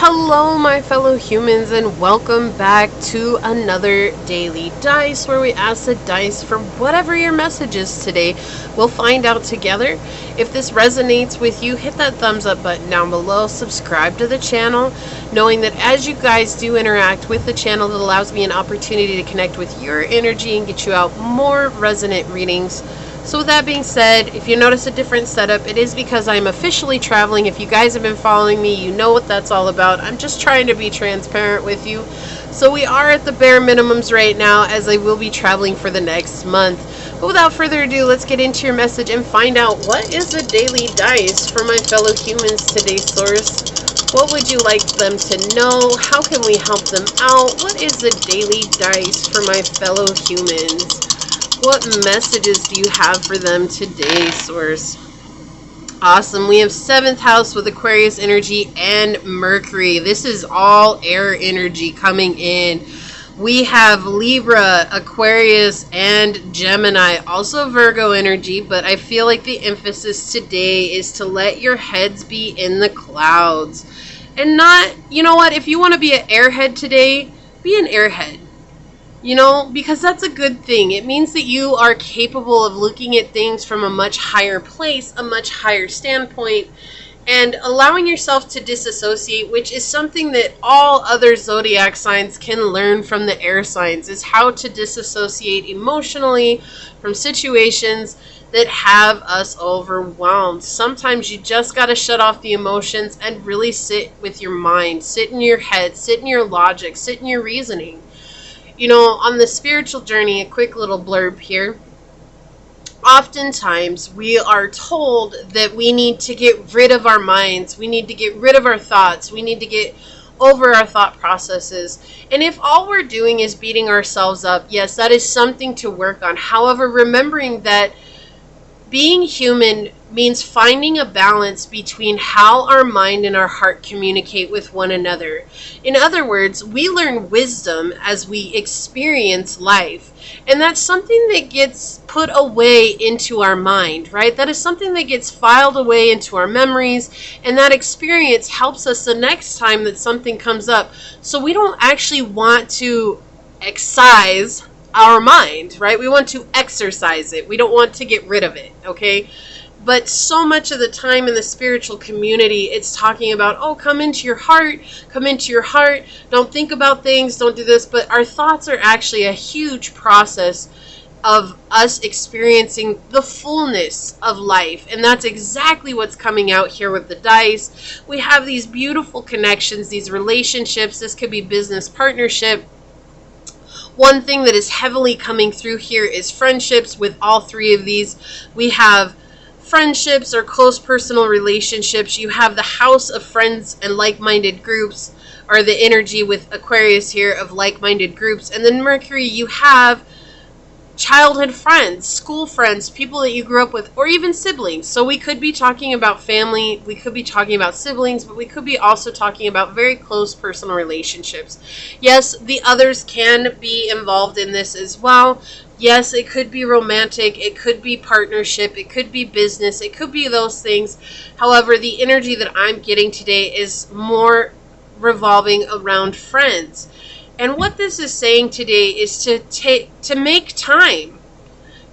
Hello, my fellow humans, and welcome back to another daily dice where we ask the dice for whatever your message is today. We'll find out together. If this resonates with you, hit that thumbs up button down below, subscribe to the channel, knowing that as you guys do interact with the channel, it allows me an opportunity to connect with your energy and get you out more resonant readings. So with that being said, if you notice a different setup, it is because I'm officially traveling. If you guys have been following me, you know what that's all about. I'm just trying to be transparent with you. So we are at the bare minimums right now, as I will be traveling for the next month. But without further ado, let's get into your message and find out what is the daily dice for my fellow humans today, Source. What would you like them to know? How can we help them out? What is the daily dice for my fellow humans? What messages do you have for them today, Source? Awesome. We have 7th house with Aquarius energy and Mercury. This is all air energy coming in. We have Libra, Aquarius, and Gemini. Also Virgo energy, but I feel like the emphasis today is to let your heads be in the clouds. And not, you know what, if you want to be an airhead today, be an airhead. You know, because that's a good thing. It means that you are capable of looking at things from a much higher place, a much higher standpoint, and allowing yourself to disassociate, which is something that all other zodiac signs can learn from the air signs, is how to disassociate emotionally from situations that have us overwhelmed. Sometimes you just got to shut off the emotions and really sit with your mind, sit in your head, sit in your logic, sit in your reasoning. You know, on the spiritual journey, a quick little blurb here. Oftentimes, we are told that we need to get rid of our minds. We need to get rid of our thoughts. We need to get over our thought processes. And if all we're doing is beating ourselves up, yes, that is something to work on. However, remembering that being human means finding a balance between how our mind and our heart communicate with one another. In other words, we learn wisdom as we experience life. And that's something that gets put away into our mind, right? That is something that gets filed away into our memories. And that experience helps us the next time that something comes up. So we don't actually want to excise our mind, right? We want to exercise it. We don't want to get rid of it, okay? But so much of the time in the spiritual community, it's talking about, oh, come into your heart, don't think about things, don't do this. But our thoughts are actually a huge process of us experiencing the fullness of life. And that's exactly what's coming out here with the dice. We have these beautiful connections, these relationships. This could be business partnership. One thing that is heavily coming through here is friendships. With all three of these, we have friendships or close personal relationships. You have the house of friends and like-minded groups, or the energy with Aquarius here of like-minded groups. And then Mercury, you have childhood friends, school friends, people that you grew up with, or even siblings. So we could be talking about family, we could be talking about siblings, but we could be also talking about very close personal relationships. Yes, the others can be involved in this as well. Yes, it could be romantic, it could be partnership, it could be business, it could be those things. However, the energy that I'm getting today is more revolving around friends. And what this is saying today is to make time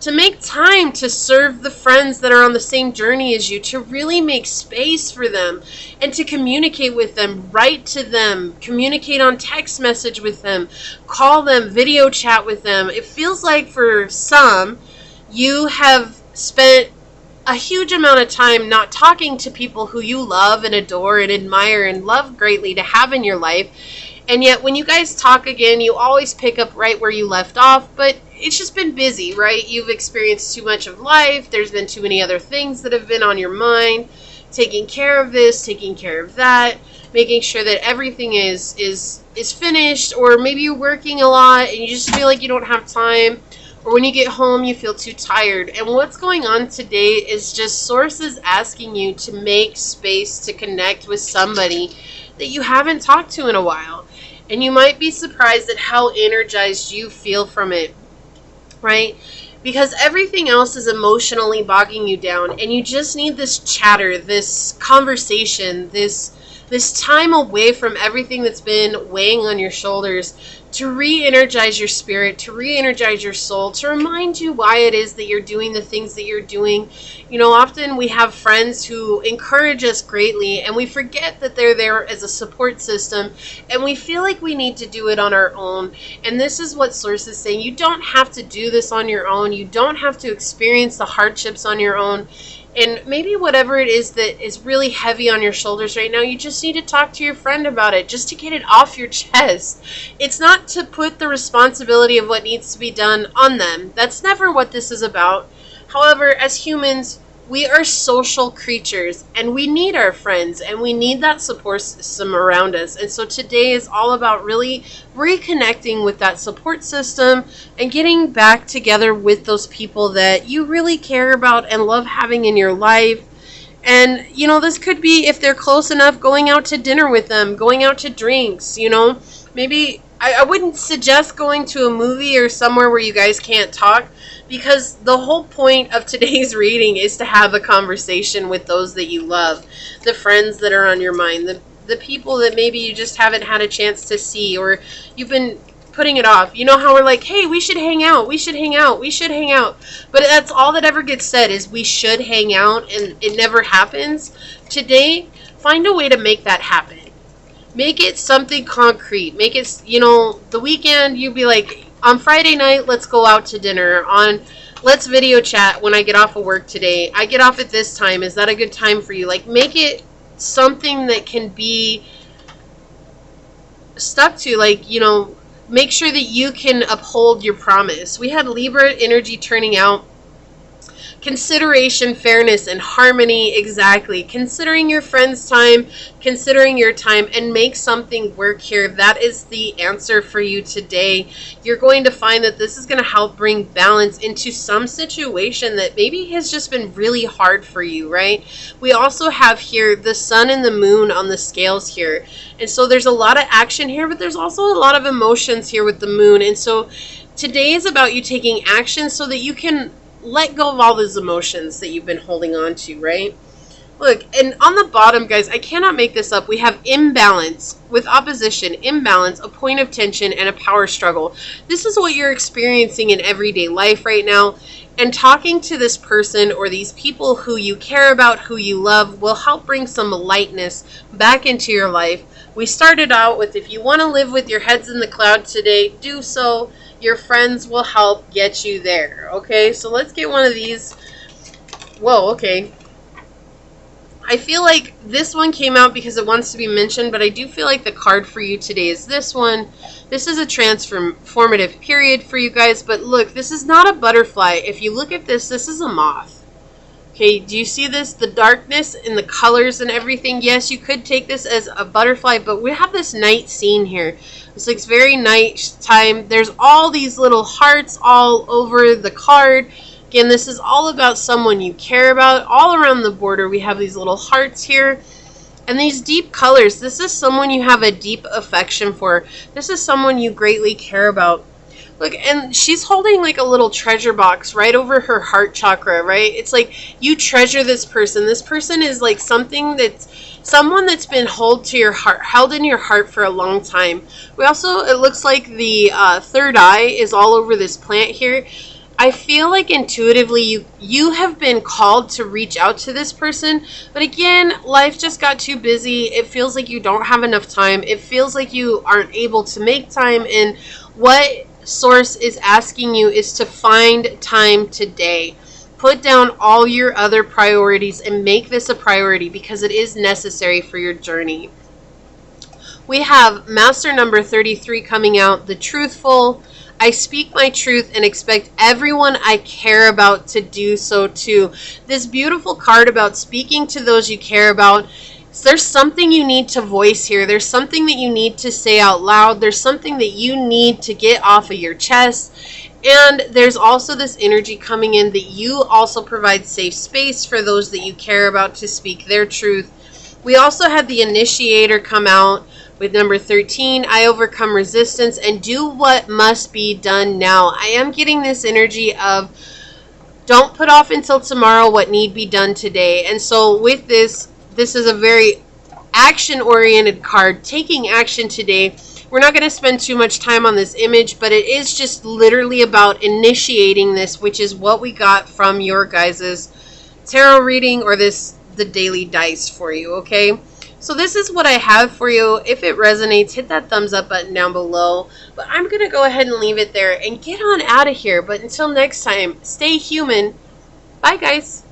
to serve the friends that are on the same journey as you, to really make space for them and to communicate with them, write to them, communicate on text message with them, call them, video chat with them. It feels like for some, you have spent a huge amount of time not talking to people who you love and adore and admire and love greatly to have in your life. And yet when you guys talk again, you always pick up right where you left off, but it's just been busy, right? You've experienced too much of life. There's been too many other things that have been on your mind, taking care of this, taking care of that, making sure that everything is finished. Or maybe you're working a lot and you just feel like you don't have time, or when you get home you feel too tired. And what's going on today is just sources asking you to make space to connect with somebody that you haven't talked to in a while. And you might be surprised at how energized you feel from it, right? Because everything else is emotionally bogging you down, and you just need this chatter, this conversation, this this time away from everything that's been weighing on your shoulders to re-energize your spirit, to re-energize your soul, to remind you why it is that you're doing the things that you're doing. You know, often we have friends who encourage us greatly, and we forget that they're there as a support system, and we feel like we need to do it on our own. And this is what Source is saying. You don't have to do this on your own. You don't have to experience the hardships on your own. And maybe whatever it is that is really heavy on your shoulders right now, you just need to talk to your friend about it, just to get it off your chest. It's not to put the responsibility of what needs to be done on them. That's never what this is about. However, as humans, we are social creatures, and we need our friends, and we need that support system around us. And so today is all about really reconnecting with that support system and getting back together with those people that you really care about and love having in your life. And, you know, this could be, if they're close enough, going out to dinner with them, going out to drinks, you know. Maybe, I wouldn't suggest going to a movie or somewhere where you guys can't talk, because the whole point of today's reading is to have a conversation with those that you love, the friends that are on your mind, the people that maybe you just haven't had a chance to see, or you've been putting it off. You know how we're like, hey, we should hang out, we should hang out, we should hang out. But that's all that ever gets said, is we should hang out, and it never happens. Today, find a way to make that happen. Make it something concrete. Make it, you know, the weekend, you'd be like, on Friday night, let's go out to dinner. Let's video chat when I get off of work today. I get off at this time. Is that a good time for you? Like, make it something that can be stuck to. Like, you know, make sure that you can uphold your promise. We had Libra energy turning out. Consideration, fairness, and harmony. Exactly. Considering your friend's time, considering your time, and make something work here. That is the answer for you today. You're going to find that this is going to help bring balance into some situation that maybe has just been really hard for you, right? We also have here the sun and the moon on the scales here. And so there's a lot of action here, but there's also a lot of emotions here with the moon. And so today is about you taking action so that you can let go of all those emotions that you've been holding on to, right? Look, and on the bottom, guys, I cannot make this up. We have imbalance with opposition, imbalance, a point of tension, and a power struggle. This is what you're experiencing in everyday life right now. And talking to this person or these people who you care about, who you love, will help bring some lightness back into your life. We started out with, if you want to live with your heads in the clouds today, do so. Your friends will help get you there. Okay, so let's get one of these. Whoa, okay. I feel like this one came out because it wants to be mentioned, but I do feel like the card for you today is this one. This is a transformative period for you guys, but look, this is not a butterfly. If you look at this, this is a moth. Okay, do you see this? The darkness and the colors and everything. Yes, you could take this as a butterfly, but we have this night scene here. It's like very night time. There's all these little hearts all over the card. Again, this is all about someone you care about. All around the border, we have these little hearts here. And these deep colors, this is someone you have a deep affection for. This is someone you greatly care about. Look, and she's holding like a little treasure box right over her heart chakra, right? It's like you treasure this person. This person is like someone that's been held in your heart for a long time. We also, it looks like the third eye is all over this plant here. I feel like intuitively you have been called to reach out to this person, but again, life just got too busy. It feels like you don't have enough time. It feels like you aren't able to make time, and what Source is asking you is to find time today. Put down all your other priorities and make this a priority, because it is necessary for your journey. We have Master number 33 coming out, the Truthful. I speak my truth and expect everyone I care about to do so too. This beautiful card about speaking to those you care about. There's something you need to voice here. There's something that you need to say out loud. There's something that you need to get off of your chest. And there's also this energy coming in that you also provide safe space for those that you care about to speak their truth. We also had the Initiator come out with number 13. I overcome resistance and do what must be done now. I am getting this energy of don't put off until tomorrow what need be done today. And so with this is a very action-oriented card, taking action today. We're not going to spend too much time on this image, but it is just literally about initiating this, which is what we got from your guys's tarot reading, or the daily dice for you, okay? So this is what I have for you. If it resonates, hit that thumbs up button down below. But I'm going to go ahead and leave it there and get on out of here. But until next time, stay human. Bye, guys.